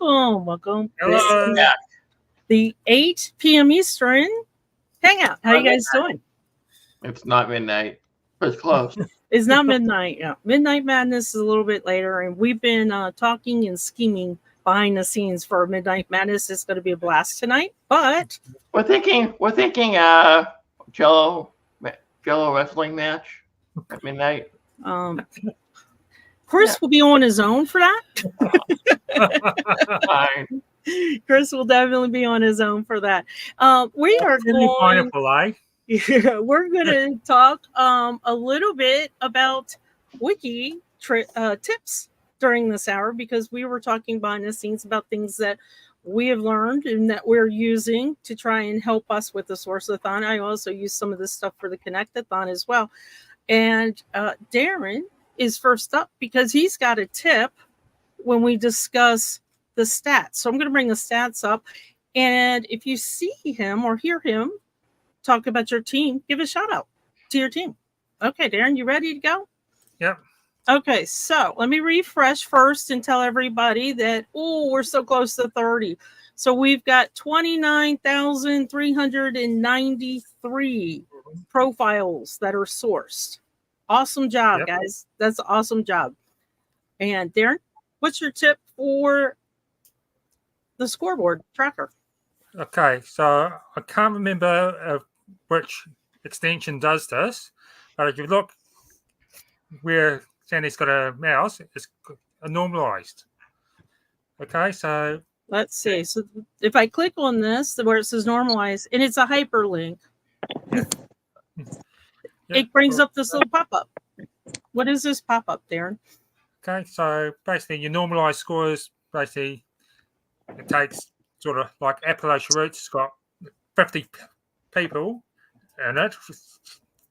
Welcome. Hello. This is the 8 p.m. Eastern Hangout. How you guys doing? It's not midnight. It's close. It's not midnight. Yeah. Midnight Madness is a little bit later, and we've been talking and scheming behind the scenes for Midnight Madness. It's going to be a blast tonight, but We're thinking Jello wrestling match at midnight. Chris will be on his own for that. Fine. Chris will definitely be on his own for that. We are going. Yeah, we're going to talk a little bit about wiki tips during this hour, because we were talking behind the scenes about things that we have learned and that we're using to try and help us with the Source-a-Thon. I also use some of this stuff for the Connect-a-thon as well. And Darren is first up because he's got a tip when we discuss the stats. So I'm going to bring the stats up. And if you see him or hear him talk about your team, give a shout out to your team. Okay, Darren, you ready to go? Yep. Okay, so let me refresh first and tell everybody that, we're so close to 30. So we've got 29,393 profiles that are sourced. Awesome job, guys. That's an awesome job. And Darren, what's your tip for the scoreboard tracker? Okay, so I can't remember which extension does this, but if you look where Sandy's got a mouse, it's normalized. Okay, so let's see. So if I click on this, where it says normalize, and it's a hyperlink, it brings up this little pop-up. What is this pop-up, Darren? Okay, so basically your normalized scores, basically it takes sort of like Appalachian Roots, it's got 50 people in it,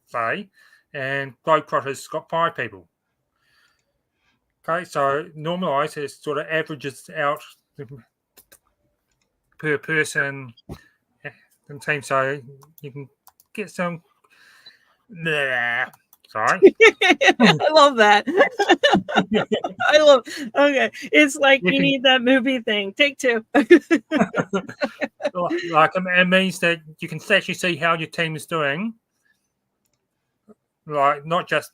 say, and Globetrotter's got 5 people. Okay, so normalized is sort of averages out per person and team, so you can get some. Sorry. I love that. I love. Okay, it's like you need that movie thing. Take 2. Like it means that you can actually see how your team is doing, like not just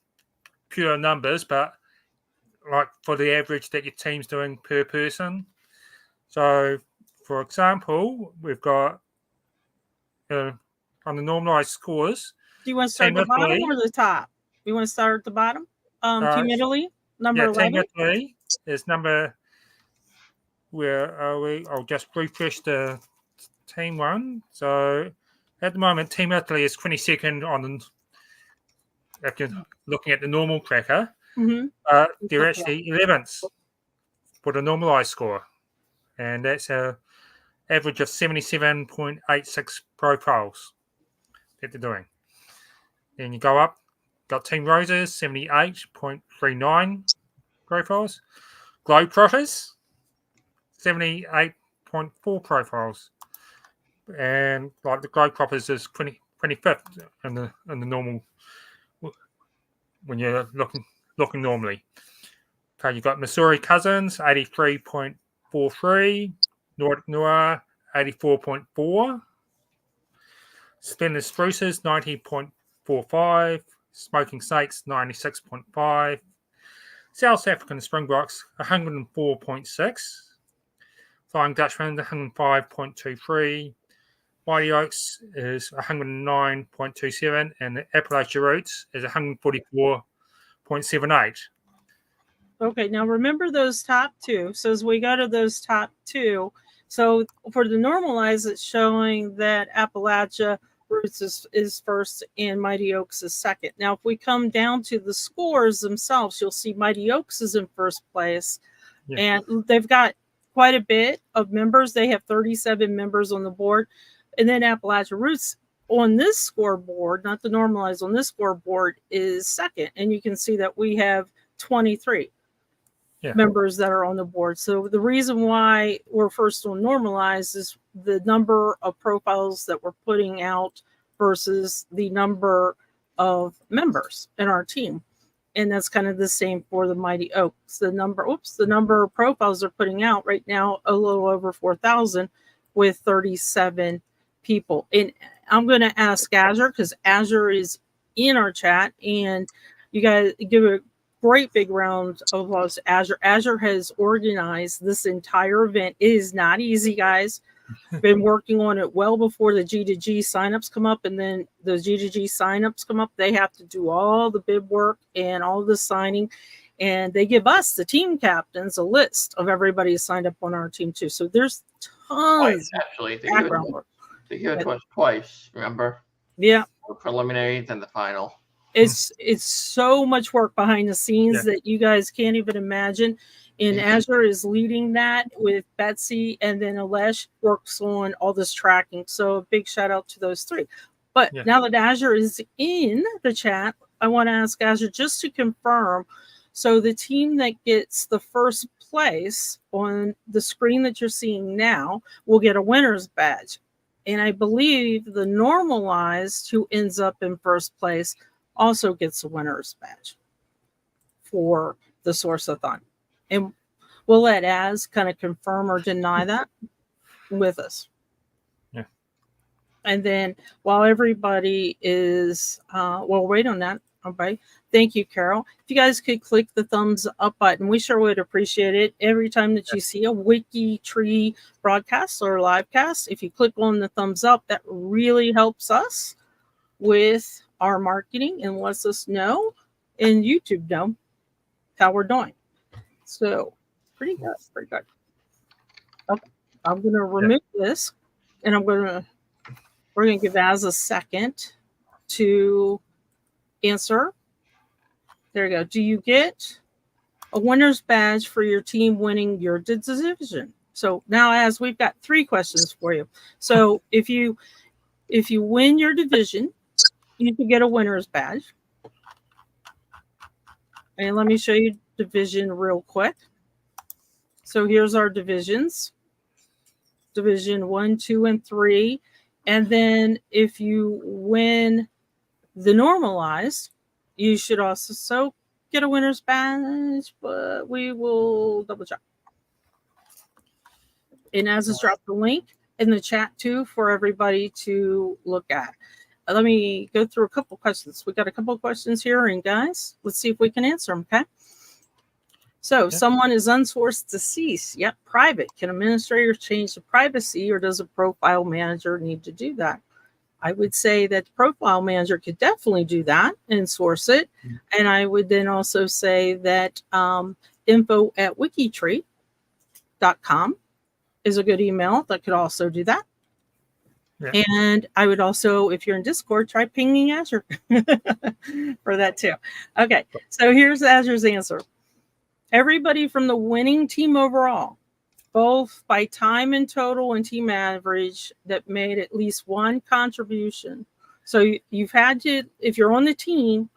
pure numbers, but like for the average that your team's doing per person. So, for example, we've got on the normalized scores. Do you want to start at the bottom or the top? You want to start at the bottom? Team Italy, number 11. Team Italy is number. Where are we? I'll just refresh the team one. So, at the moment, Team Italy is 22nd on. If you're looking at the normal tracker, they're actually 11th for the normalized score, and that's an average of 77.86 profiles that they're doing. Then you go up, got Team Roses, 78.39 profiles. Globetrotters, 78.4 profiles. And like the Globetrotters is 25th in the normal when you're looking normally. Okay, you've got Missouri Cousins, 83.43. Nordic Noir, 84.4. Splendid Spruces, 90.45. Smoking Snakes, 96.5. South African Springboks, 104.6. Flying Dutchman, 105.23. Mighty Oaks is 109.27. And the Appalachian Roots is 144.78. Okay, now remember those top 2. So as we go to those top 2, so for the normalized, it's showing that Appalachia Roots is first and Mighty Oaks is second. Now, if we come down to the scores themselves, you'll see Mighty Oaks is in first place. Yeah. And they've got quite a bit of members. They have 37 members on the board. And then Appalachia Roots on this scoreboard, not the normalized, on this scoreboard is second. And you can see that we have 23 members that are on the board. So the reason why we're first on normalized is the number of profiles that we're putting out versus the number of members in our team. And that's kind of the same for the Mighty Oaks. The number of profiles they're putting out right now, a little over 4,000 with 37 people. And I'm going to ask Azure, because Azure is in our chat, and you guys give a great big round of applause to Azure. Azure has organized this entire event. It is not easy, guys. Been working on it well before the G2G signups come up, and then the G2G signups come up. They have to do all the bid work and all the signing, and they give us, the team captains, a list of everybody who signed up on our team too. So there's tons actually, of background work. They give it to us twice, remember? Yeah. The preliminary, then the final. It's so much work behind the scenes that you guys can't even imagine. And Azure is leading that with Betsy, and then Alesh works on all this tracking. So a big shout out to those three. But now that Azure is in the chat, I want to ask Azure just to confirm. So the team that gets the first place on the screen that you're seeing now will get a winner's badge. And I believe the normalized who ends up in first place also gets a winner's badge for the Source-a-Thon. And we'll let Az kind of confirm or deny that with us. Yeah. And then while everybody is, we'll wait on that. Okay. Thank you, Carol. If you guys could click the thumbs up button, we sure would appreciate it. Every time that you see a WikiTree broadcast or livecast, if you click on the thumbs up, that really helps us with our marketing and lets us know, and YouTube know how we're doing. So pretty good. Okay. I'm going to remove this, and we're going to give Az a second to answer. There you go. Do you get a winner's badge for your team winning your division? So now, Az, we've got 3 questions for you. So if you win your division, you can get a winner's badge. And let me show you division real quick. So here's our divisions. Division 1, 2, and 3. And then if you win the normalized, you should also get a winner's badge, but we will double check. And Az has dropped the link in the chat too for everybody to look at. Let me go through a couple questions. We got a couple of questions here, and guys, let's see if we can answer them, okay? So someone is unsourced deceased, yet private. Can administrators change the privacy, or does a profile manager need to do that? I would say that the profile manager could definitely do that and source it. And I would then also say that info@wikitree.com is a good email that could also do that. Yeah. And I would also, if you're in Discord, try pinging Azure for that too. Okay, so here's Azure's answer. Everybody from the winning team overall, both by time and total and team average, that made at least one contribution. So you've had to, if you're on the team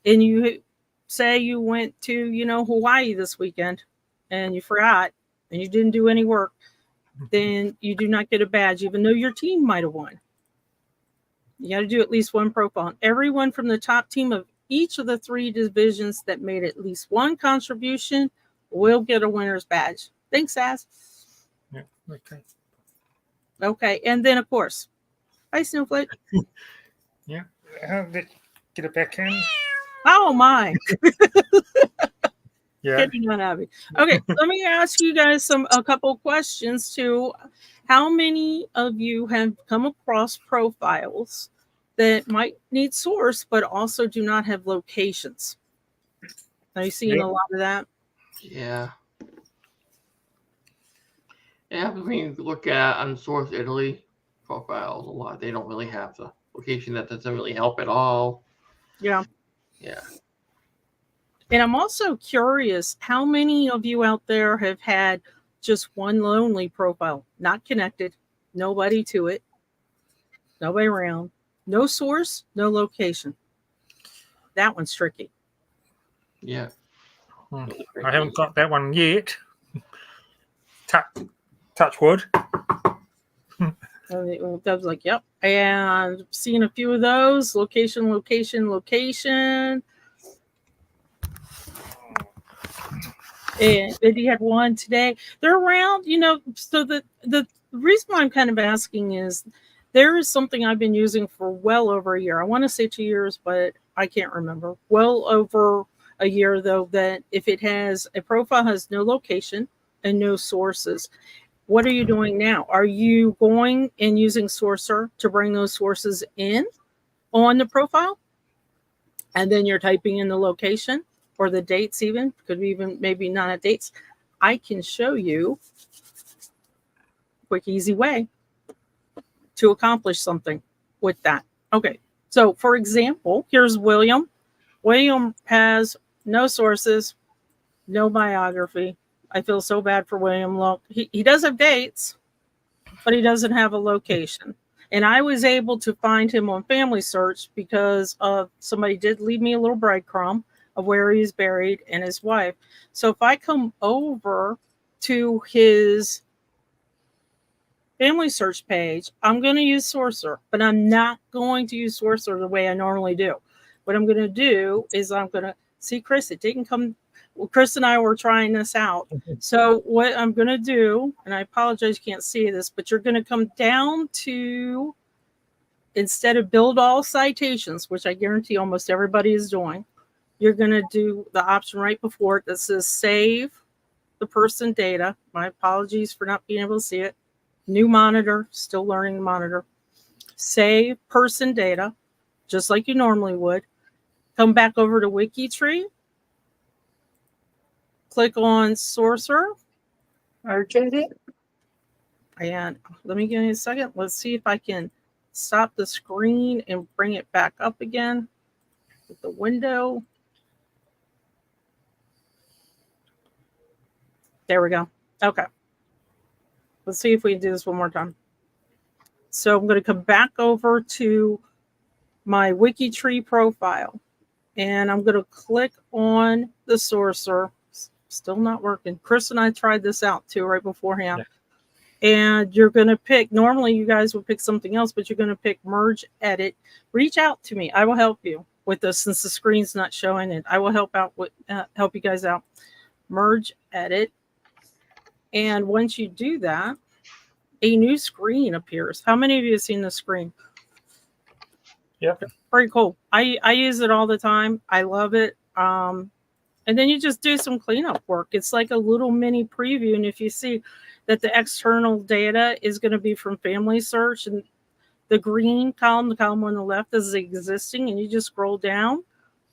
and you say you went to, Hawaii this weekend and you forgot and you didn't do any work, then you do not get a badge, even though your team might have won. You got to do at least one profile. Everyone from the top team of each of the 3 divisions that made at least one contribution will get a winner's badge. Thanks, Az. Yeah, okay. Okay, and then, of course, hi, Snowflake. Yeah, let's get it back in. Oh, my. Yeah. Getting on Abby. Okay, let me ask you guys a couple questions too. How many of you have come across profiles that might need source but also do not have locations? Are you seeing a lot of that? Yeah. Yeah, when you look at unsourced Italy profiles, a lot, they don't really have the location. That doesn't really help at all. Yeah. Yeah. And I'm also curious, how many of you out there have had just one lonely profile, not connected, nobody to it, nobody around, no source, no location? That one's tricky. Yeah. I haven't got that one yet. Touch wood. That was like, yep. And seeing a few of those, location. and he had one today. They're around, so the reason why I'm kind of asking is there is something I've been using for well over a year. I want to say 2 years, but I can't remember. Well over a year, though, that if it has a profile has no location and no sources, what are you doing now? Are you going and using Sourcer to bring those sources in on the profile? And then you're typing in the location or the dates, even could be even maybe not at dates. I can show you a quick, easy way to accomplish something with that. Okay, so for example, here's William. William has no sources, no biography. I feel so bad for William. Look, he does have dates, but he doesn't have a location. And I was able to find him on Family Search because somebody did leave me a little breadcrumb of where he's buried and his wife. So if I come over to his Family Search page, I'm going to use Sourcer, but I'm not going to use Sourcer the way I normally do. What I'm going to do is I'm going to see Chris. It didn't come. Well, Chris and I were trying this out. So what I'm going to do, and I apologize you can't see this, but you're going to come down to, instead of build all citations, which I guarantee almost everybody is doing, you're going to do the option right before it that says save the person data. My apologies for not being able to see it. New monitor, still learning the monitor. Save person data, just like you normally would. Come back over to WikiTree. Click on Sourcer. Merge edit. And let me give you a second. Let's see if I can stop the screen and bring it back up again with the window. There we go. Okay. Let's see if we can do this one more time. So I'm going to come back over to my WikiTree profile. And I'm going to click on the Sourcer. Still not working. Chris and I tried this out too right beforehand. Yeah. And you're going to pick, normally you guys would pick something else, but you're going to pick merge edit. Reach out to me. I will help you with this since the screen's not showing it. I will help you guys out. Merge edit. And once you do that, a new screen appears. How many of you have seen the screen? Yeah. Pretty cool. I use it all the time. I love it. And then you just do some cleanup work. It's like a little mini preview. And if you see that the external data is going to be from Family Search, and the green column, the column on the left is existing, and you just scroll down,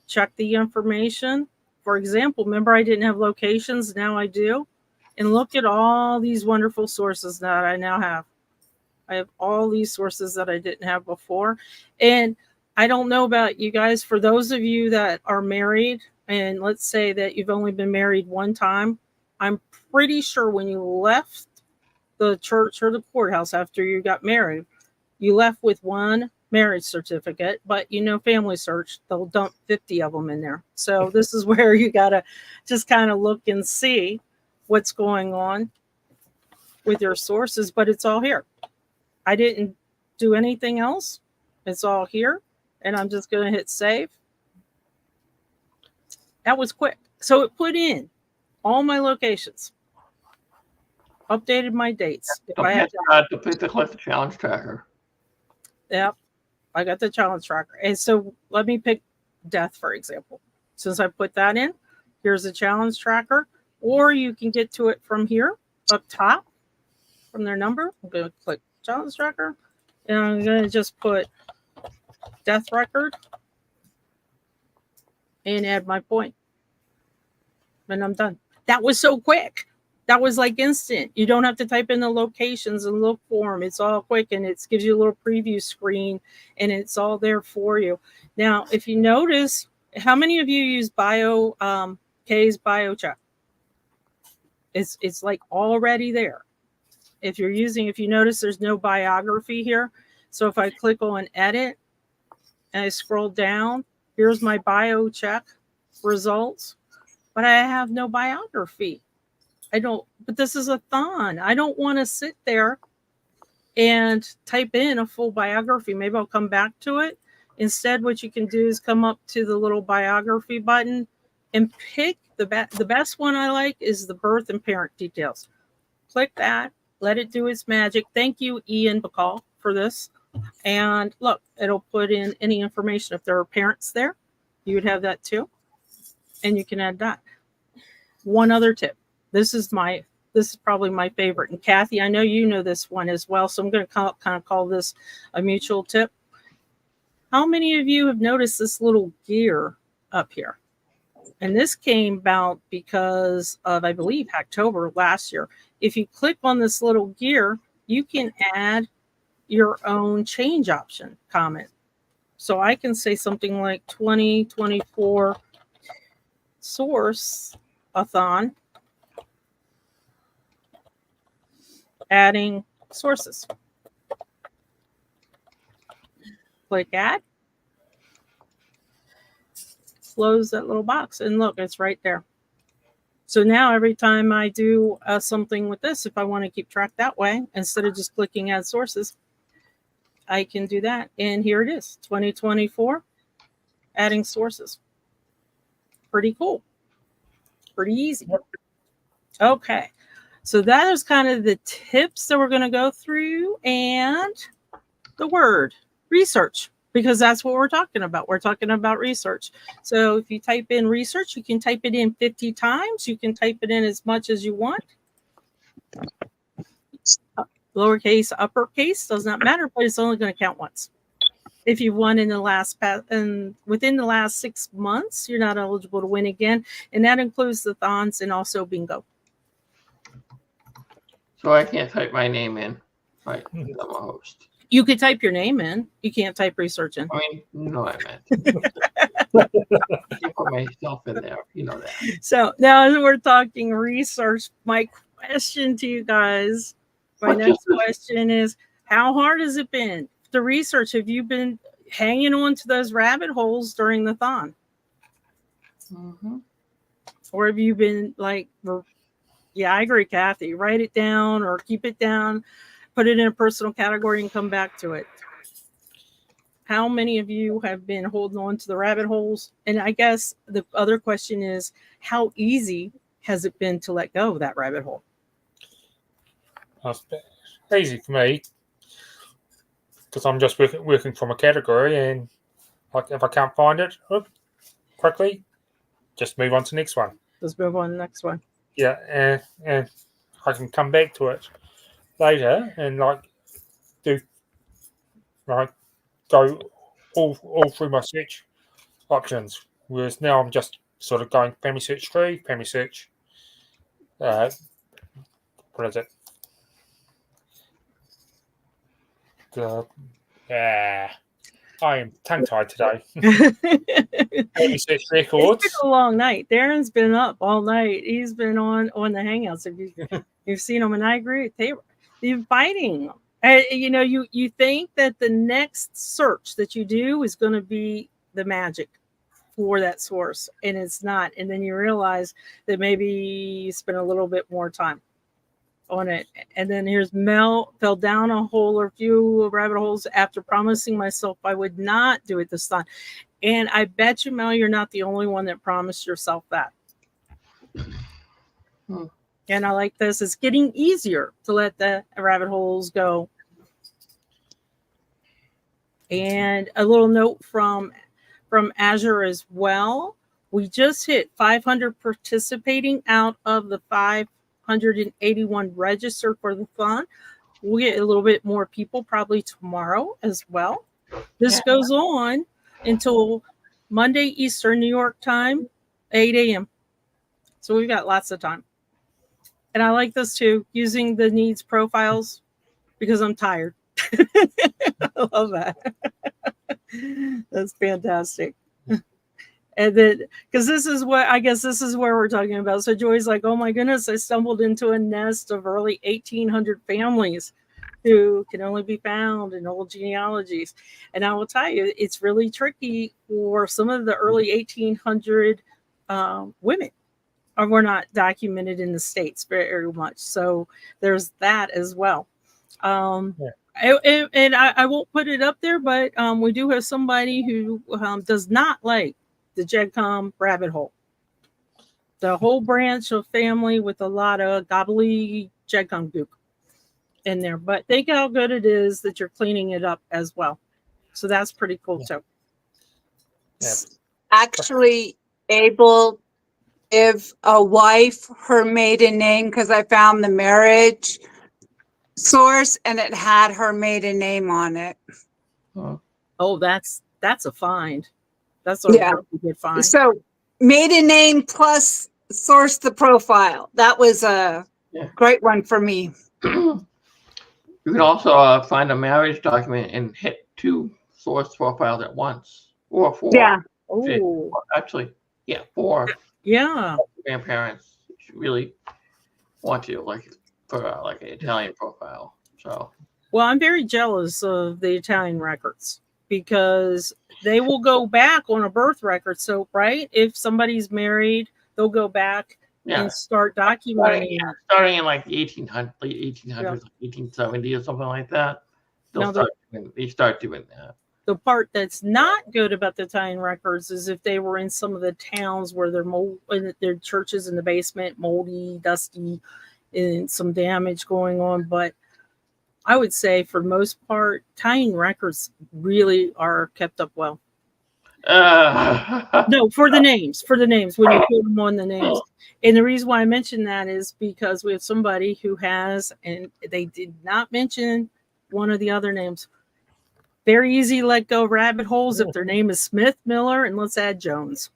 check the information. For example, remember I didn't have locations, now I do. And look at all these wonderful sources that I now have. I have all these sources that I didn't have before. And I don't know about you guys, for those of you that are married, and let's say that you've only been married one time, I'm pretty sure when you left the church or the courthouse after you got married, you left with one marriage certificate, but Family Search, they'll dump 50 of them in there. So this is where you got to just kind of look and see what's going on with your sources, but it's all here. I didn't do anything else. It's all here, and I'm just going to hit save. That was quick. So it put in all my locations, updated my dates. To click the challenge tracker. Yep, I got the challenge tracker. And so let me pick death, for example. Since I put that in, here's the challenge tracker. Or you can get to it from here, up top, from their number. I'm going to click challenge tracker. And I'm going to just put death record and add my point. And I'm done. That was so quick. That was like instant. You don't have to type in the locations and look for them. It's all quick, and it gives you a little preview screen, and it's all there for you. Now, if you notice, how many of you use K's biocheck? It's like already there. If you notice there's no biography here. So if I click on edit and I scroll down, here's my biocheck results, but I have no biography. But this is a thon. I don't want to sit there and type in a full biography. Maybe I'll come back to it. Instead, what you can do is come up to the little biography button and pick the best one I like is the birth and parent details. Click that, let it do its magic. Thank you, Ian Bacall, for this. And look, it'll put in any information. If there are parents there, you would have that too. And you can add that. One other tip. This is probably my favorite. And Kathy, I know you know this one as well. So I'm going to kind of call this a mutual tip. How many of you have noticed this little gear up here? And this came about because of, I believe, October last year. If you click on this little gear, you can add your own change option comment. So I can say something like 2024 Source-a-Thon, adding sources. Click add. Close that little box, and look, it's right there. So now every time I do something with this, if I want to keep track that way, instead of just clicking add sources, I can do that. And here it is, 2024, adding sources. Pretty cool. Pretty easy. Okay. So that is kind of the tips that we're going to go through, and the word research, because that's what we're talking about. We're talking about research. So if you type in research, you can type it in 50 times. You can type it in as much as you want. Lowercase, uppercase, does not matter, but it's only going to count once. If you've won within the last 6 months, you're not eligible to win again. And that includes the thons and also bingo. So I can't type my name in, right? I'm a host. You could type your name in. You can't type research in. I mean, you know what I meant. I put myself in there. You know that. So now as we're talking research, my question to you guys, my next question is, how hard has it been to research? Have you been hanging on to those rabbit holes during the thon? Mm-hmm. Or have you been like, yeah, I agree, Kathy, write it down or keep it down, put it in a personal category and come back to it? How many of you have been holding on to the rabbit holes? And I guess the other question is, how easy has it been to let go of that rabbit hole? It's easy for me because I'm just working from a category, and like if I can't find it quickly, just move on to the next one. Let's move on to the next one. Yeah, and I can come back to it later and go all through my search options. Whereas now I'm just sort of going family search tree, family search. What is it? I am tongue-tied today. Family search records. It's been a long night. Darren's been up all night. He's been on the Hangouts. If you've seen him, and I agree. They're fighting. You think that the next search that you do is going to be the magic for that source, and it's not. And then you realize that maybe you spend a little bit more time on it. And then here's Mel, fell down a hole or a few rabbit holes after promising myself I would not do it this time. And I bet you, Mel, you're not the only one that promised yourself that. And I like this. It's getting easier to let the rabbit holes go. And a little note from Azure as well. We just hit 500 participating out of the 581 registered for the thon. We'll get a little bit more people probably tomorrow as well. This goes on until Monday Eastern New York time, 8 a.m. So we've got lots of time. And I like this too, using the needs profiles because I'm tired. I love that. That's fantastic. And then, because this is where we're talking about. So Joy's like, oh my goodness, I stumbled into a nest of early 1800 families who can only be found in old genealogies. And I will tell you, it's really tricky for some of the early 1800 women were not documented in the States very much. So there's that as well. And I won't put it up there, but we do have somebody who does not like the JEDCOM rabbit hole. The whole branch of family with a lot of gobbledygook in there. But think how good it is that you're cleaning it up as well. So that's pretty cool too. Yeah. Actually able give a wife her maiden name because I found the marriage source and it had her maiden name on it. Oh, that's a find. That's a Yeah. really good find. So maiden name plus source the profile. That was a great one for me. You can also find a marriage document and hit 2 source profiles at once, or 4. Yeah. Oh, Actually, 4 yeah. grandparents really want to, like, for like an Italian profile. So, Well, I'm very jealous of the Italian records because they will go back on a birth record. So, right, if somebody's married, they'll go back and start documenting. Starting in like the 1800s, late 1800s, 1870 or something like that. They start doing that. The part that's not good about the Italian records is if they were in some of the towns where their churches in the basement, moldy, dusty, and some damage going on. But I would say for the most part, Italian records really are kept up well. No, for the names, when you put them on the names. And the reason why I mention that is because we have somebody who has, and they did not mention one of the other names. Very easy to let go of rabbit holes if their name is Smith, Miller, and let's add Jones.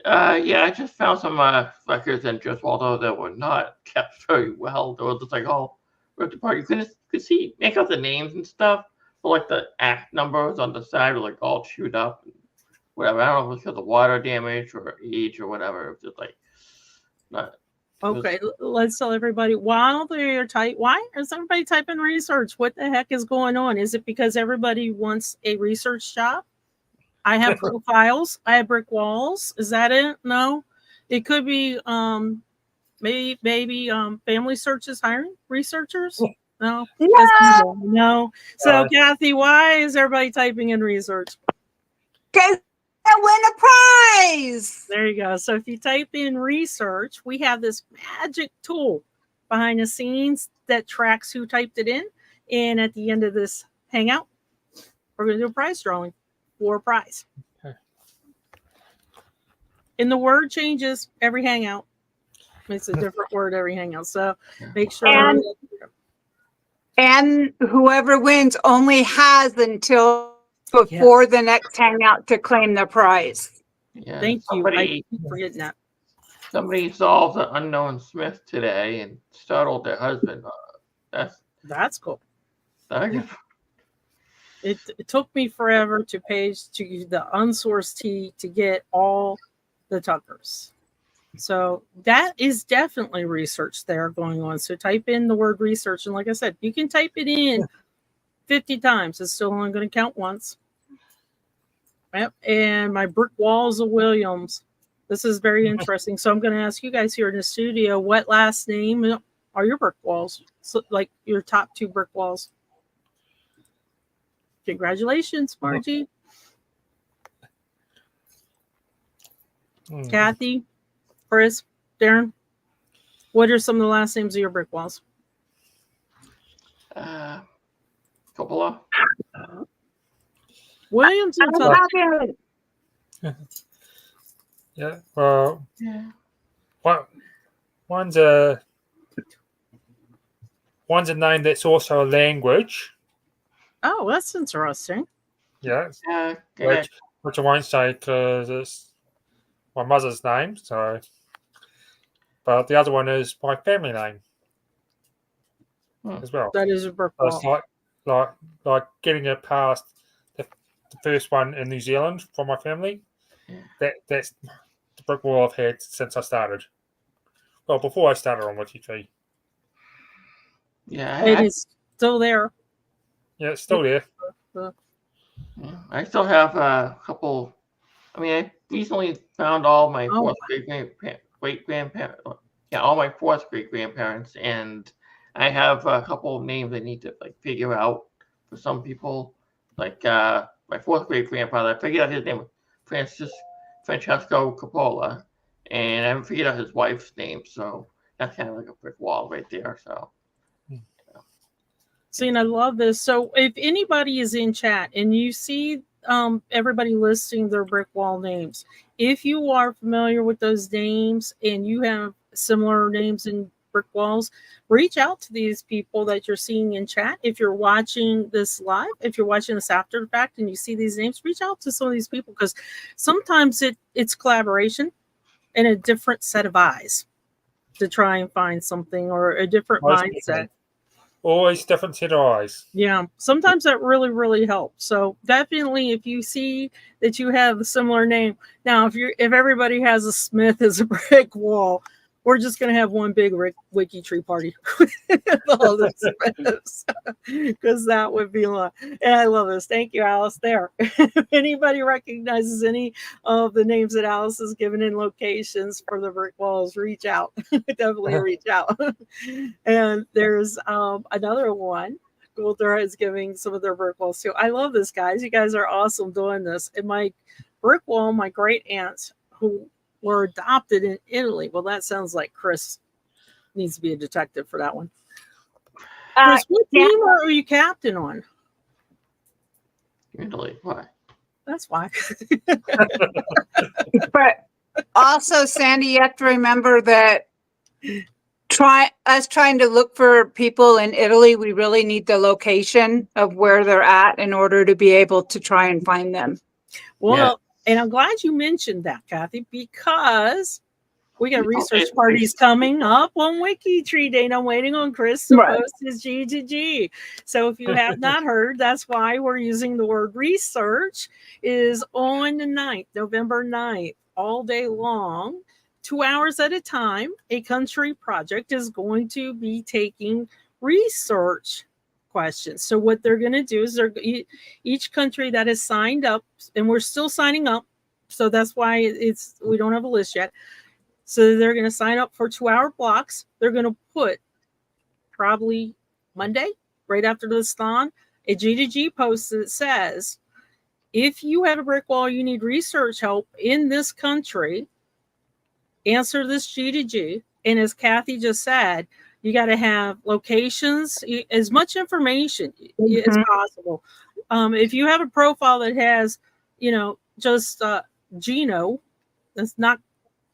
I just found some records in Genealogy that were not kept very well. They were just like all ripped apart. You could see, make out the names and stuff, but like the act numbers on the side were like all chewed up and whatever. I don't know if it was because of water damage or age or whatever. It was just like not. Okay, let's tell everybody while they're why is everybody typing research? What the heck is going on? Is it because everybody wants a research job? I have profiles. I have brick walls. Is that it? No, it could be maybe family searches hiring researchers. No. No. So Kathy, why is everybody typing in research? Because I win a prize. There you go. So if you type in research, we have this magic tool behind the scenes that tracks who typed it in. And at the end of this hangout, we're going to do a prize drawing for a prize. Okay. And the word changes every hangout. It's a different word every hangout. So make sure. And whoever wins only has until before the next hangout to claim the prize. Yeah, thank you. I keep forgetting that. Somebody solved an unknown Smith today and startled their husband. That's cool. It took me forever to page to the unsourced T to get all the Tuckers. So that is definitely research there going on. So type in the word research. And like I said, you can type it in 50 times. It's still only going to count once. Yep. And my brick walls of Williams. This is very interesting. So I'm going to ask you guys here in the studio, what last name are your brick walls? So like your top 2 brick walls. Congratulations, Margie. Kathy, Chris, Darren, what are some of the last names of your brick walls? Coppola. Williams and Tucker. Yeah. Well. One's a name that's also a language. Oh, that's interesting. Yes. Which I won't say because it's my mother's name. So, but the other one is my family name as well. That is a brick wall. So it's like getting it past the first one in New Zealand from my family. That's the brick wall I've had since I started. Well, before I started on WikiTree. Yeah, it is still there. Yeah, it's still there. I still have a couple. I mean, I recently found all my fourth great grandparents. Yeah, all my fourth great grandparents, and I have a couple of names I need to figure out for some people. Like my fourth great grandfather, I figured out his name was Francesco Coppola, and I forget his wife's name, so that's kind of like a brick wall right there. So. See, and I love this. So if anybody is in chat and you see everybody listing their brick wall names, if you are familiar with those names and you have similar names in brick walls, reach out to these people that you're seeing in chat. If you're watching this live, if you're watching this after the fact and you see these names, reach out to some of these people, because sometimes it's collaboration and a different set of eyes to try and find something, or a different mindset. Always different set of eyes. Yeah, sometimes that really, really helps. So definitely, if you see that you have a similar name, now if everybody has a Smith as a brick wall, we're just going to have one big WikiTree party with all the Smiths, because that would be a lot. And I love this. Thank you, Alice. There, if anybody recognizes any of the names that Alice has given in locations for the brick walls, reach out. Definitely reach out. And there's another one. Goulder is giving some of their brick walls too. I love this, guys. You guys are awesome doing this. And my brick wall, my great aunts who were adopted in Italy. Well, that sounds like Chris needs to be a detective for that one. Chris, what team are you captain on? Italy, why? That's why. But also, Sandy, you have to remember that trying to look for people in Italy, we really need the location of where they're at in order to be able to try and find them. Well, and I'm glad you mentioned that, Kathy, because we got research parties coming up on WikiTree Day, and I'm waiting on Chris to post his G2G. So if you have not heard, that's why we're using the word research, is on the 9th, November 9th, all day long, 2 hours at a time. A country project is going to be taking research questions. So what they're going to do is each country that has signed up, and we're still signing up, so that's why we don't have a list yet. So they're going to sign up for 2-hour blocks. They're going to put probably Monday, right after this thon, a G2G post that says, if you have a brick wall, you need research help in this country, answer this G2G. And as Kathy just said, you got to have locations, as much information as possible. If you have a profile that has, just Geno, that's not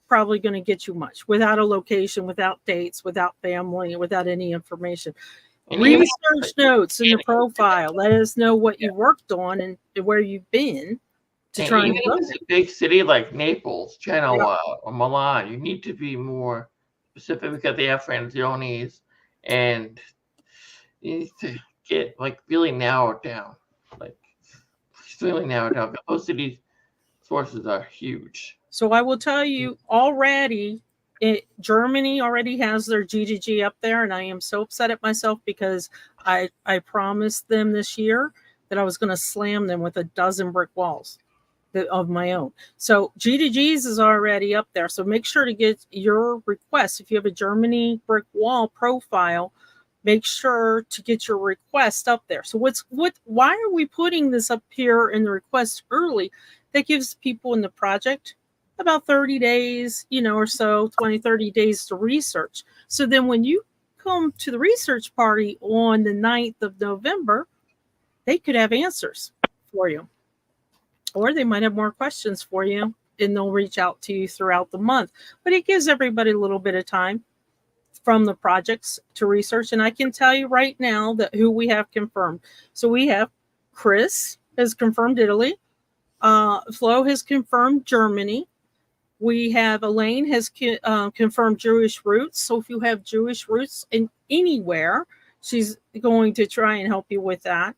probably going to get you much without a location, without dates, without family, without any information. Research notes in the profile. Let us know what you worked on and where you've been to try and even in a big city like Naples, Genoa, or Milan, you need to be more specific because they have Franzionis, and you need to get really narrowed down. Those city sources are huge. So I will tell you already, Germany already has their G2G up there, and I am so upset at myself because I promised them this year that I was going to slam them with a dozen brick walls of my own. So G2Gs is already up there. So make sure to get your request. If you have a Germany brick wall profile, make sure to get your request up there. So why are we putting this up here in the request early? That gives people in the project about 30 days, or so, 20, 30 days to research. So then when you come to the research party on the 9th of November, they could have answers for you. Or they might have more questions for you, and they'll reach out to you throughout the month. But it gives everybody a little bit of time from the projects to research. And I can tell you right now that who we have confirmed. So we have Chris has confirmed Italy. Flo has confirmed Germany. We have Elaine has confirmed Jewish roots. So if you have Jewish roots in anywhere, she's going to try and help you with that.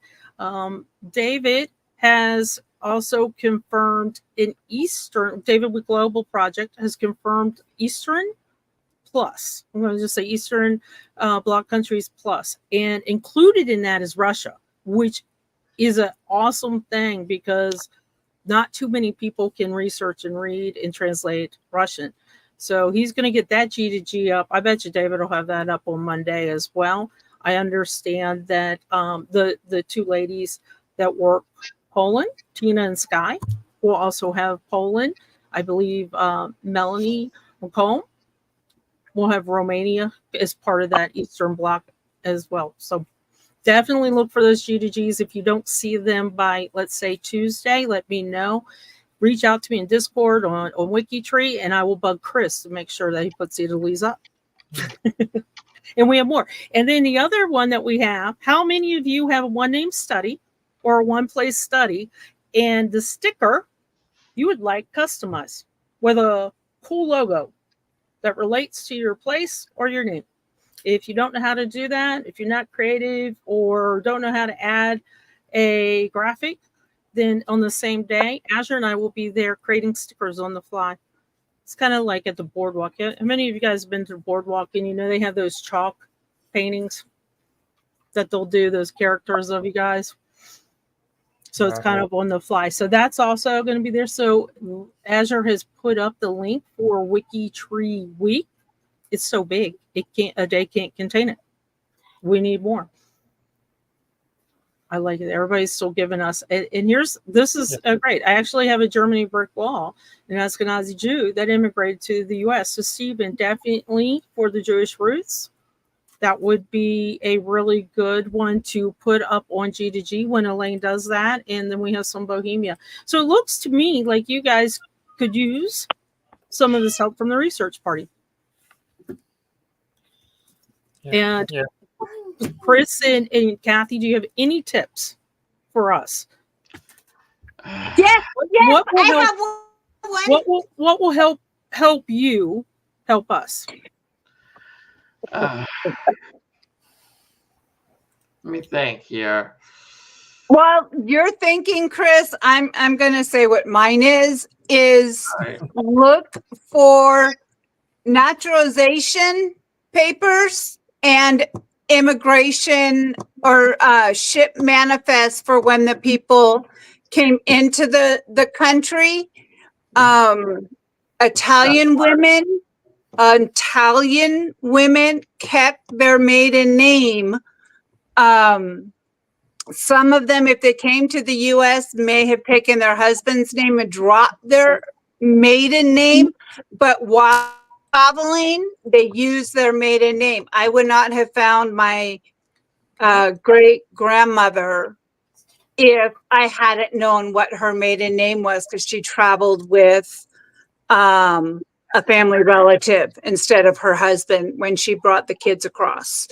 David has also confirmed in Eastern. David with Global Project has confirmed Eastern Plus. I'm going to just say Eastern Bloc countries plus. And included in that is Russia, which is an awesome thing because not too many people can research and read and translate Russian. So he's going to get that G2G up. I bet you David will have that up on Monday as well. I understand that the two ladies that work Poland, Tina and Sky, will also have Poland. I believe Melanie McComb will have Romania as part of that Eastern Bloc as well. So definitely look for those G2Gs. If you don't see them by, let's say, Tuesday, let me know. Reach out to me in Discord on WikiTree, and I will bug Chris to make sure that he puts Italy's up. And we have more. And then the other one that we have, how many of you have a one-name study or a one-place study, and the sticker you would like customized with a cool logo that relates to your place or your name? If you don't know how to do that, if you're not creative or don't know how to add a graphic, then on the same day, Azure and I will be there creating stickers on the fly. It's kind of like at the boardwalk. How many of you guys have been to the boardwalk and you know they have those chalk paintings that they'll do those characters of you guys? So it's kind of on the fly. So that's also going to be there. So Azure has put up the link for WikiTree Week. It's so big, a day can't contain it. We need more. I like it. Everybody's still giving us, and this is great. I actually have a Germany brick wall, an Ashkenazi Jew that immigrated to the U.S. So Stephen, definitely for the Jewish roots, that would be a really good one to put up on G2G when Elaine does that. And then we have some Bohemia. So it looks to me like you guys could use some of this help from the research party. And Chris and Kathy, do you have any tips for us? Yes, What will I help, have one. What will help you help us? Let me think here. Well, you're thinking, Chris, I'm going to say what mine is Right. Look for naturalization papers and immigration or ship manifests for when the people came into the country. Italian women kept their maiden name. Some of them, if they came to the U.S., may have taken their husband's name and dropped their maiden name, but while traveling, they used their maiden name. I would not have found my great grandmother if I hadn't known what her maiden name was, because she traveled with a family relative instead of her husband when she brought the kids across.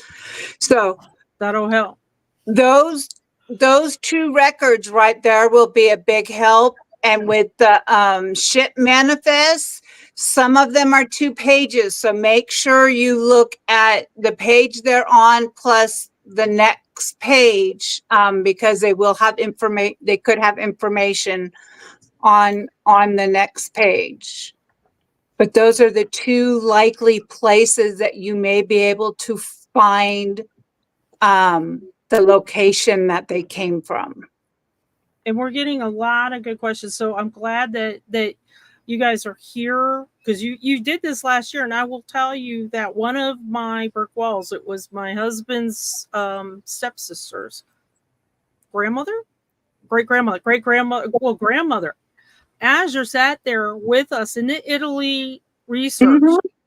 So that'll help. Those two records right there will be a big help. And with the ship manifests, some of them are 2 pages. So make sure you look at the page they're on plus the next page, because they will have information. They could have information on the next page. But those are the 2 likely places that you may be able to find the location that they came from. And we're getting a lot of good questions. So I'm glad that you guys are here, because you did this last year. And I will tell you that one of my brick walls, it was my husband's stepsister's grandmother. Azure sat there with us in the Italy research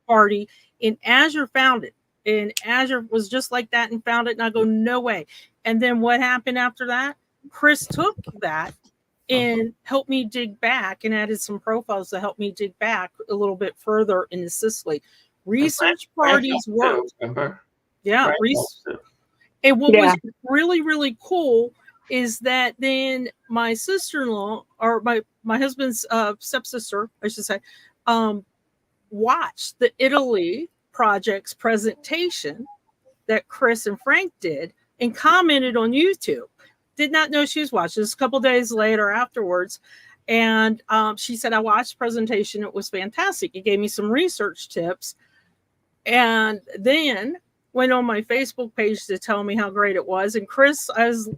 party, and Azure found it. And Azure was just like that and found it. And I go, no way. And then what happened after that? Chris took that and helped me dig back and added some profiles to help me dig back a little bit further into Sicily. Research parties work. Yeah. And what was really, really cool is that then my sister-in-law, or my husband's stepsister, I should say, watched the Italy project's presentation that Chris and Frank did and commented on YouTube. Did not know she was watching this a couple days later afterwards. And she said, I watched the presentation. It was fantastic. It gave me some research tips. And then went on my Facebook page to tell me how great it was. And Chris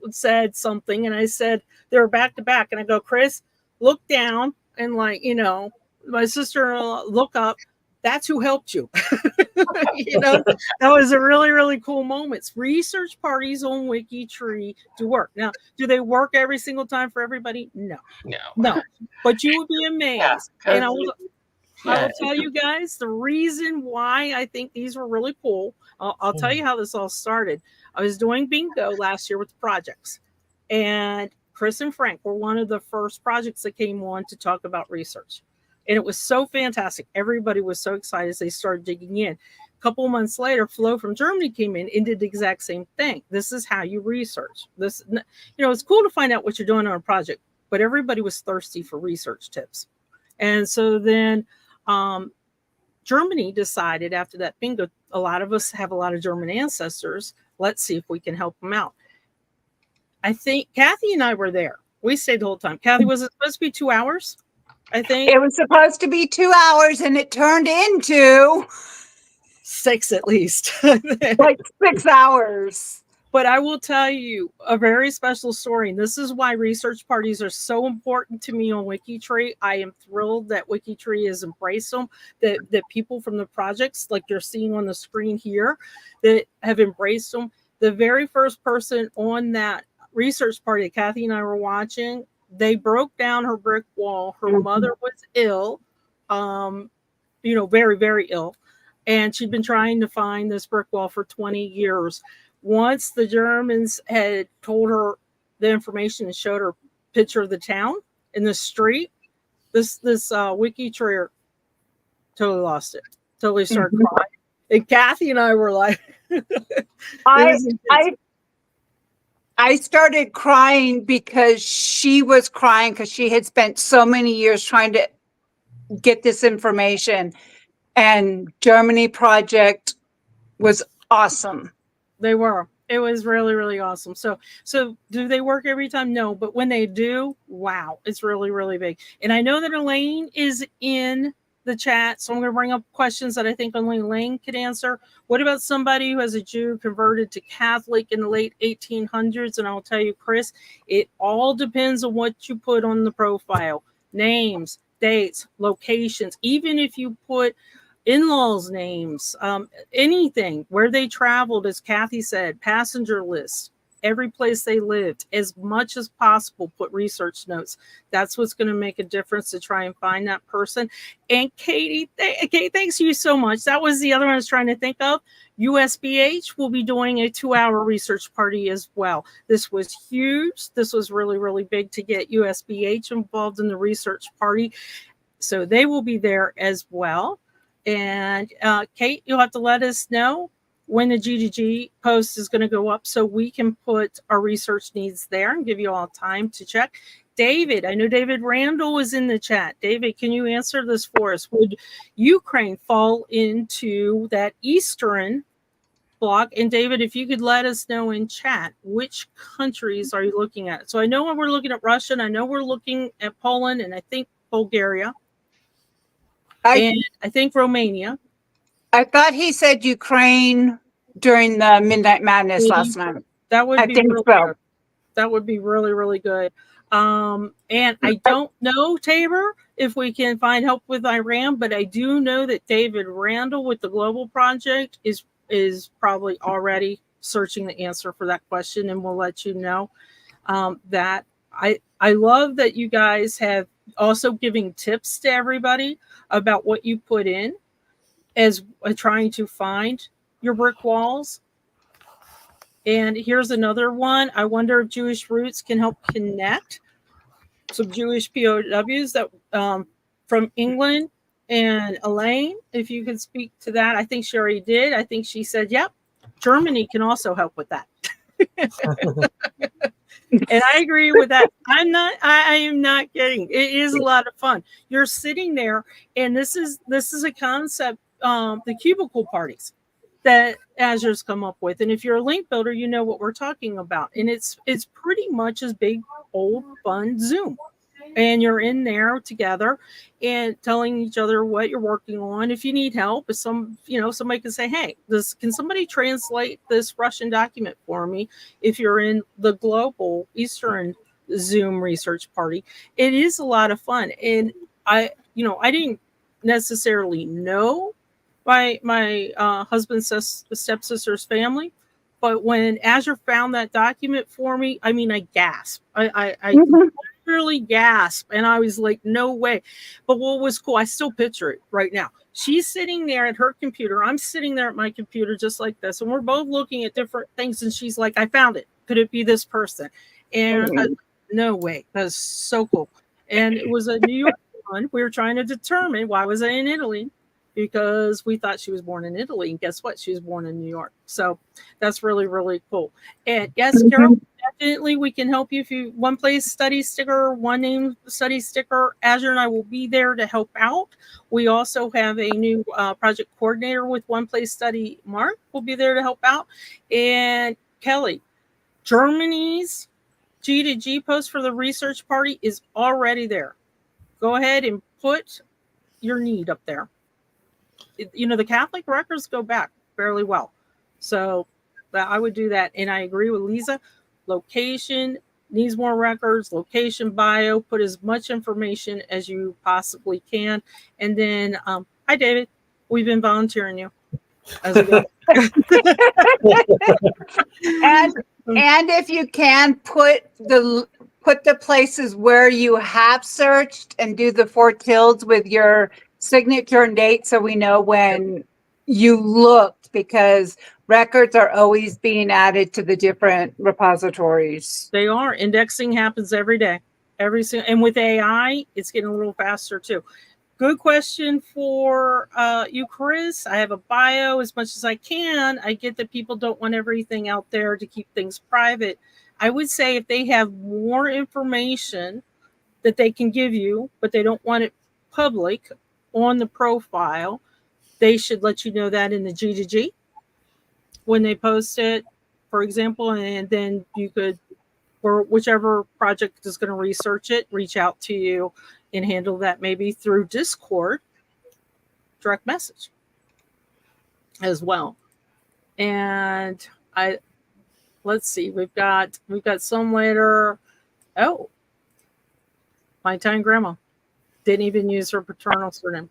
said something, and I said, they were back to back. And I go, Chris, look down. And my sister look up. that's who helped you. That was a really, really cool moment. Research parties on WikiTree do work. Now, do they work every single time for everybody? No. But you would be amazed. And I will tell you guys the reason why I think these were really cool. I'll tell you how this all started. I was doing bingo last year with the projects, and Chris and Frank were one of the first projects that came on to talk about research. And it was so fantastic. Everybody was so excited as they started digging in. A couple of months later, Flo from Germany came in and did the exact same thing. This is how you research. This, it's cool to find out what you're doing on a project, but everybody was thirsty for research tips. And so then Germany decided after that bingo, a lot of us have a lot of German ancestors. Let's see if we can help them out. I think Kathy and I were there. We stayed the whole time. Kathy, was it supposed to be 2 hours? I think it was supposed to be 2 hours and it turned into 6 at least. like 6 hours. But I will tell you a very special story. And this is why research parties are so important to me on WikiTree. I am thrilled that WikiTree has embraced them, that people from the projects, like you're seeing on the screen here, that have embraced them. The very first person on that research party that Kathy and I were watching, they broke down her brick wall. Her mother was ill, very, very ill. And she'd been trying to find this brick wall for 20 years. Once the Germans had told her the information and showed her a picture of the town in the street, this WikiTree totally lost it. Totally started crying. And Kathy and I were like, I started crying because she was crying because she had spent so many years trying to get this information, and Germany project was awesome. They were. It was really, really awesome. So do they work every time? No, but when they do, wow, it's really, really big. And I know that Elaine is in the chat, so I'm going to bring up questions that I think only Elaine could answer. What about somebody who, as a Jew, converted to Catholic in the late 1800s? And I'll tell you, Chris, it all depends on what you put on the profile. Names, dates, locations. Even if you put in-laws' names, anything, where they traveled, as Kathy said, passenger lists, every place they lived, as much as possible, put research notes. That's what's going to make a difference to try and find that person. And Katie, thanks you so much. That was the other one I was trying to think of. USBH will be doing a 2-hour research party as well. This was huge. This was really, really big to get USBH involved in the research party. So they will be there as well. And Kate, you'll have to let us know when the GDG post is going to go up so we can put our research needs there and give you all time to check. David, I know David Randall is in the chat. David, can you answer this for us? Would Ukraine fall into that Eastern bloc? And David, if you could let us know in chat, which countries are you looking at? So I know when we're looking at Russia, and I know we're looking at Poland, and I think Bulgaria. And I think Romania. I thought he said Ukraine during the Midnight Madness last night. That would be really good. That would be really, really good. And I don't know, Tabor, if we can find help with Iran, but I do know that David Randall with the Global Project is probably already searching the answer for that question, and we'll let you know that. I love that you guys have also giving tips to everybody about what you put in as trying to find your brick walls. And here's another one. I wonder if Jewish Roots can help connect some Jewish POWs that from England. And Elaine, if you could speak to that. I think she already did. I think she said, yep, Germany can also help with that. And I agree with that. I am not kidding. It is a lot of fun. You're sitting there, and this is a concept, the cubicle parties that Azure's come up with. And if you're a link builder, you know what we're talking about. And it's pretty much as big, old, fun Zoom. And you're in there together and telling each other what you're working on. If you need help, if somebody can say, hey, can somebody translate this Russian document for me? If you're in the global Eastern Zoom research party, it is a lot of fun. And I didn't necessarily know my husband's stepsister's family, but when Azure found that document for me, I mean, I gasped. I literally gasped, and I was like, no way. But what was cool, I still picture it right now. She's sitting there at her computer. I'm sitting there at my computer just like this, and we're both looking at different things, and she's like, I found it. Could it be this person? And no way. That's so cool. And it was a New York one. We were trying to determine why was I in Italy, because we thought she was born in Italy, and guess what? She was born in New York. So that's really, really cool. And yes, Carol, definitely we can help you if you one place study sticker, one name study sticker. Azure and I will be there to help out. We also have a new project coordinator with One Place Study. Mark will be there to help out. And Kelly, Germany's G2G post for the research party is already there. Go ahead and put your need up there. The Catholic records go back fairly well. So I would do that. And I agree with Lisa. Location needs more records, location, bio, put as much information as you possibly can. And then, hi, David. We've been volunteering you. As we go. And if you can put the places where you have searched and do the 4 tildes with your signature and date, so we know when you looked, because records are always being added to the different repositories. They are. Indexing happens every day. And with AI, it's getting a little faster too. Good question for you, Chris. I have a bio as much as I can. I get that people don't want everything out there to keep things private. I would say if they have more information that they can give you, but they don't want it public on the profile, they should let you know that in the G2G when they post it, for example, and then you could, or whichever project is going to research it, reach out to you and handle that maybe through Discord, direct message as well. And let's see, we've got some later. Oh, my Italian grandma didn't even use her paternal surname.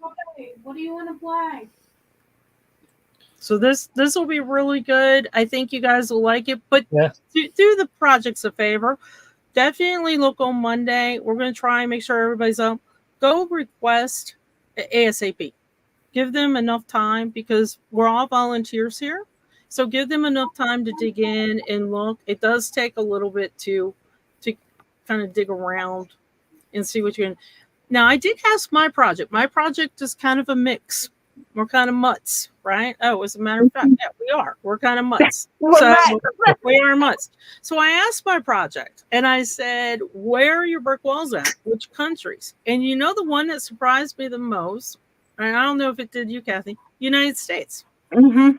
What do you want to play? So this will be really good. I think you guys will like it, but do the projects a favor. Definitely look on Monday. We're going to try and make sure everybody's up. Go request ASAP. Give them enough time, because we're all volunteers here. So give them enough time to dig in and look. It does take a little bit to kind of dig around and see what you can. Now, I did ask my project. My project is kind of a mix. We're kind of mutts, right? Oh, as a matter of fact, yeah, we are. We're kind of mutts. We are mutts. So I asked my project, and I said, where are your brick walls at? Which countries? And the one that surprised me the most, and I don't know if it did you, Kathy, United States. Mm-hmm.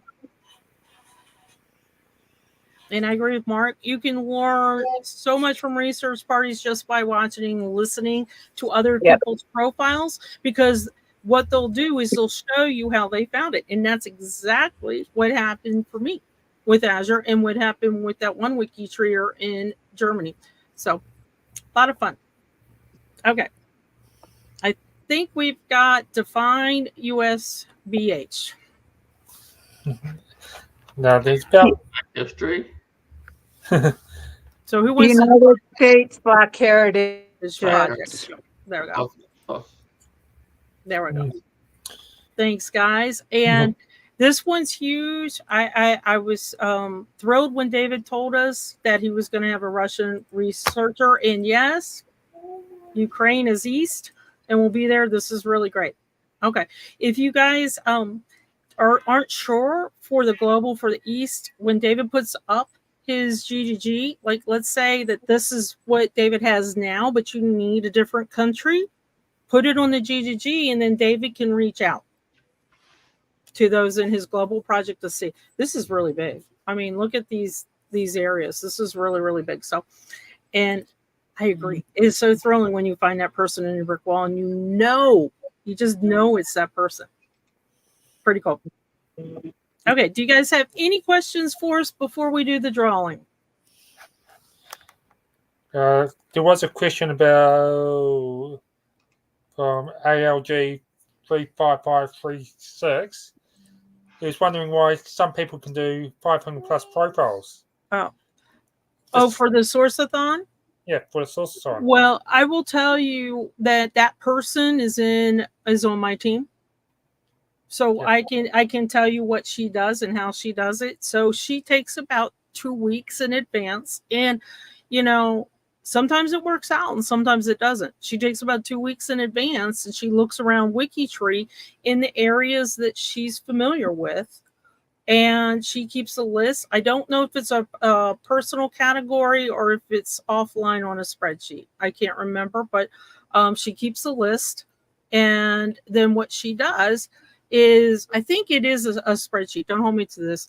And I agree with Mark. You can learn so much from research parties just by watching and listening to other people's profiles, because what they'll do is they'll show you how they found it. And that's exactly what happened for me with Azure, and what happened with that one WikiTreeer in Germany. So a lot of fun. Okay. I think we've got defined USBH. No, there's about history. So who wants United States Black Heritage Project? There we go. There we go. Thanks, guys. And this one's huge. I was thrilled when David told us that he was going to have a Russian researcher. And yes, Ukraine is east and we'll be there. This is really great. Okay. If you guys aren't sure for the global, for the east, when David puts up his G2G, like let's say that this is what David has now, but you need a different country, put it on the G2G, and then David can reach out to those in his global project to see. This is really big. I mean, look at these areas. This is really, really big. So, and I agree. It is so thrilling when you find that person in your brick wall and you just know it's that person. Pretty cool. Okay. Do you guys have any questions for us before we do the drawing? There was a question about from ALG 35536. He was wondering why some people can do 500 plus profiles. For the Source-a-Thon? Yeah, for the Source-a-Thon. Well, I will tell you that person is on my team. So I can tell you what she does and how she does it. So she takes about 2 weeks in advance, and sometimes it works out and sometimes it doesn't. She takes about 2 weeks in advance, and she looks around WikiTree in the areas that she's familiar with, and she keeps a list. I don't know if it's a personal category or if it's offline on a spreadsheet. I can't remember, but she keeps a list, and then what she does is, I think it is a spreadsheet. Don't hold me to this.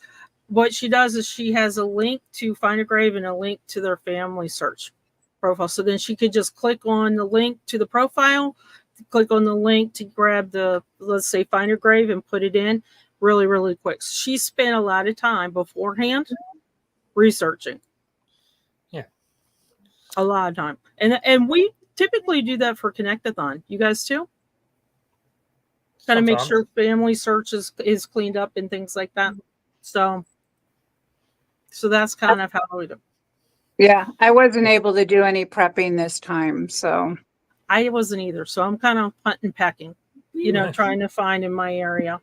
What she does is she has a link to Find a Grave and a link to their family search profile. So then she could just click on the link to the profile, click on the link to grab the, let's say, Find a Grave and put it in really, really quick. So she spent a lot of time beforehand researching. Yeah. A lot of time. And we typically do that for Connect-a-thon. You guys too? Kind of make sure family search is cleaned up and things like that. So that's kind of how we do. Yeah, I wasn't able to do any prepping this time, so. I wasn't either. So I'm kind of hunting, pecking, trying to find in my area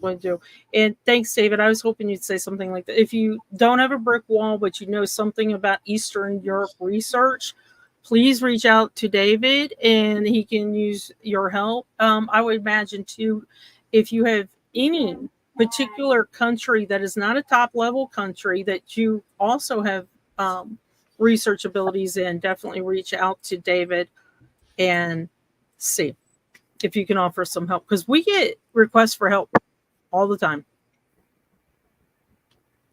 what to do. And thanks, David. I was hoping you'd say something like that. If you don't have a brick wall, but you know something about Eastern Europe research, please reach out to David and he can use your help. I would imagine too, if you have any particular country that is not a top level country that you also have research abilities in, definitely reach out to David and see if you can offer some help, because we get requests for help all the time.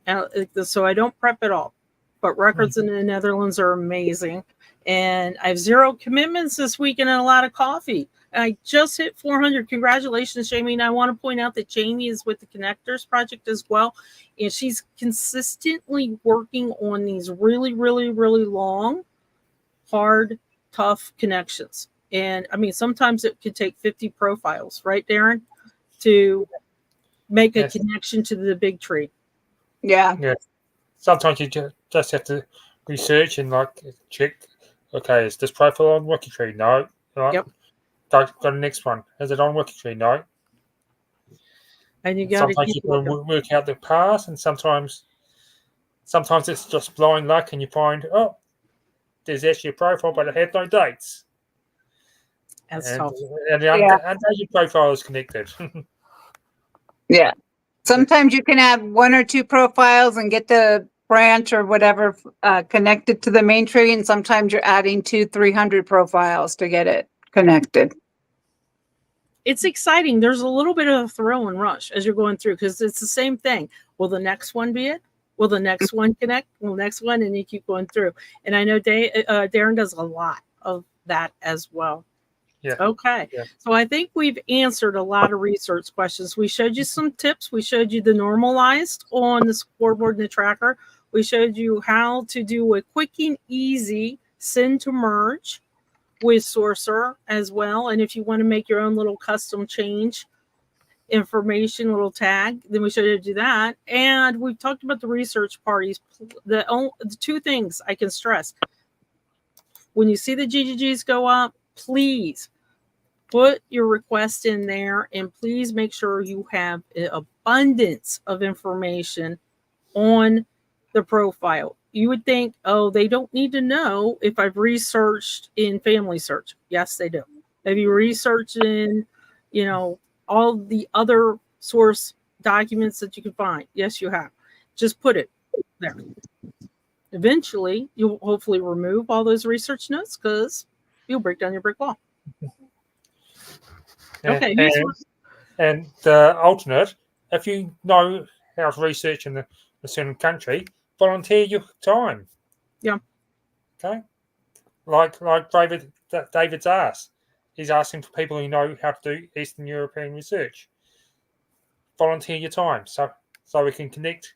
And so I don't prep at all, but records in the Netherlands are amazing. And I have 0 commitments this weekend and a lot of coffee. And I just hit 400. Congratulations, Jamie. And I want to point out that Jamie is with the Connectors Project as well. And she's consistently working on these really, really, really long, hard, tough connections. And I mean, sometimes it could take 50 profiles, right, Darren, to make a connection to the big tree. Yeah. Sometimes you just have to research and check. Okay, is this profile on WikiTree? No. Right. Yep. Go to the next one. Is it on WikiTree? No. And you got to sometimes you can work out the past, and sometimes it's just blind luck, and you find there's actually a profile, but it had no dates. That's tough. And the undated profile is connected. Yeah. Sometimes you can have 1 or 2 profiles and get the branch or whatever connected to the main tree, and sometimes you're adding 200-300 profiles to get it connected. It's exciting. There's a little bit of a thrill and rush as you're going through, because it's the same thing. Will the next one be it? Will the next one connect? Will the next one? And you keep going through. And I know Darren does a lot of that as well. Yeah. Okay. Yeah. So I think we've answered a lot of research questions. We showed you some tips. We showed you the normalized on the scoreboard and the tracker. We showed you how to do a quick and easy send to merge with Sourcer as well. And if you want to make your own little custom change information, little tag, then we showed you how to do that. And we've talked about the research parties. The 2 things I can stress. When you see the GGGs go up, please put your request in there, and please make sure you have an abundance of information on the profile. You would think, they don't need to know if I've researched in family search. Yes, they do. Have you researched in, all the other source documents that you can find? Yes, you have. Just put it there. Eventually, you'll hopefully remove all those research notes, because you'll break down your brick wall. Okay. And the alternate, if you know how to research in a certain country, volunteer your time. Yeah. Okay. Like David's asked. He's asking for people who know how to do Eastern European research. Volunteer your time so we can connect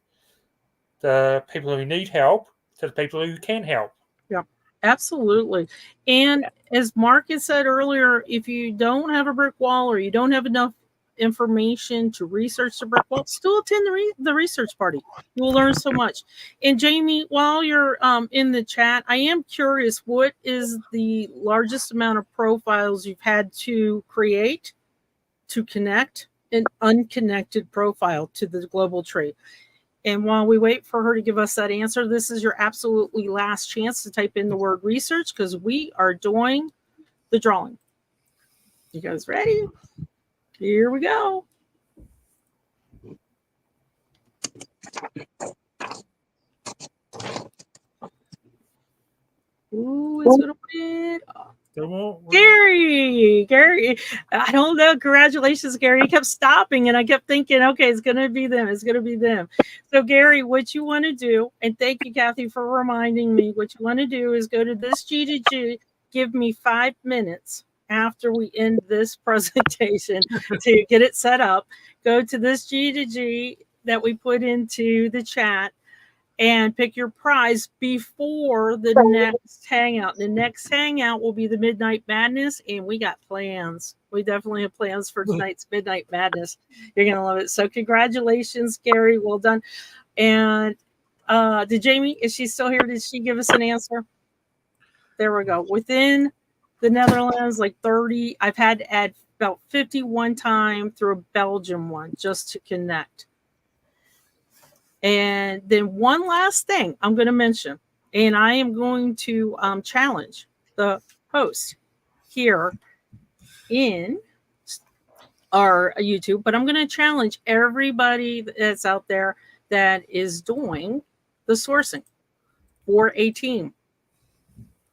the people who need help to the people who can help. Yeah. Absolutely. And as Marcus said earlier, if you don't have a brick wall or you don't have enough information to research the brick wall, still attend the research party. You will learn so much. And Jamie, while you're in the chat, I am curious, what is the largest amount of profiles you've had to create to connect an unconnected profile to the global tree? And while we wait for her to give us that answer, this is your absolutely last chance to type in the word research because we are doing the drawing. You guys ready? Here we go. Ooh, it's going to put it. Gary, I don't know. Congratulations, Gary. He kept stopping and I kept thinking, okay, it's going to be them. It's going to be them. So, Gary, what you want to do, and thank you, Kathy, for reminding me, what you want to do is go to this G2G, give me 5 minutes after we end this presentation to get it set up. Go to this G2G that we put into the chat and pick your prize before the next hangout. The next hangout will be the Midnight Madness, and we got plans. We definitely have plans for tonight's Midnight Madness. You're going to love it. So congratulations, Gary. Well done. And did Jamie, is she still here? Did she give us an answer? There we go. Within the Netherlands, like 30, I've had to add about 51 times through a Belgium one just to connect. And then one last thing I'm going to mention, and I am going to challenge the host here in our YouTube, but I'm going to challenge everybody that's out there that is doing the sourcing for a team.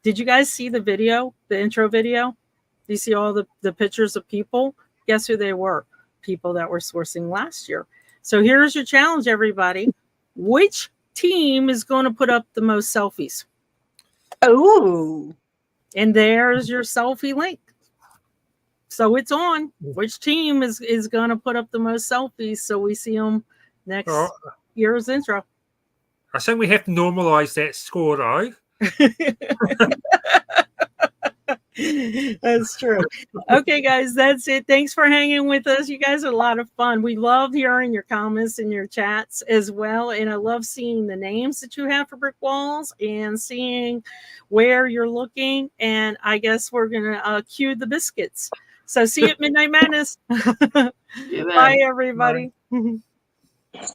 Did you guys see the video, the intro video? Do you see all the pictures of people? Guess who they were? People that were sourcing last year. So here's your challenge, everybody. Which team is going to put up the most selfies? Oh. And there's your selfie link. So it's on. Which team is going to put up the most selfies so we see them next year's intro? I think we have to normalize that score, though. That's true. Okay, guys, that's it. Thanks for hanging with us. You guys are a lot of fun. We love hearing your comments and your chats as well. And I love seeing the names that you have for brick walls and seeing where you're looking. And I guess we're going to cue the biscuits. So see you at Midnight Madness. Bye, everybody. Bye.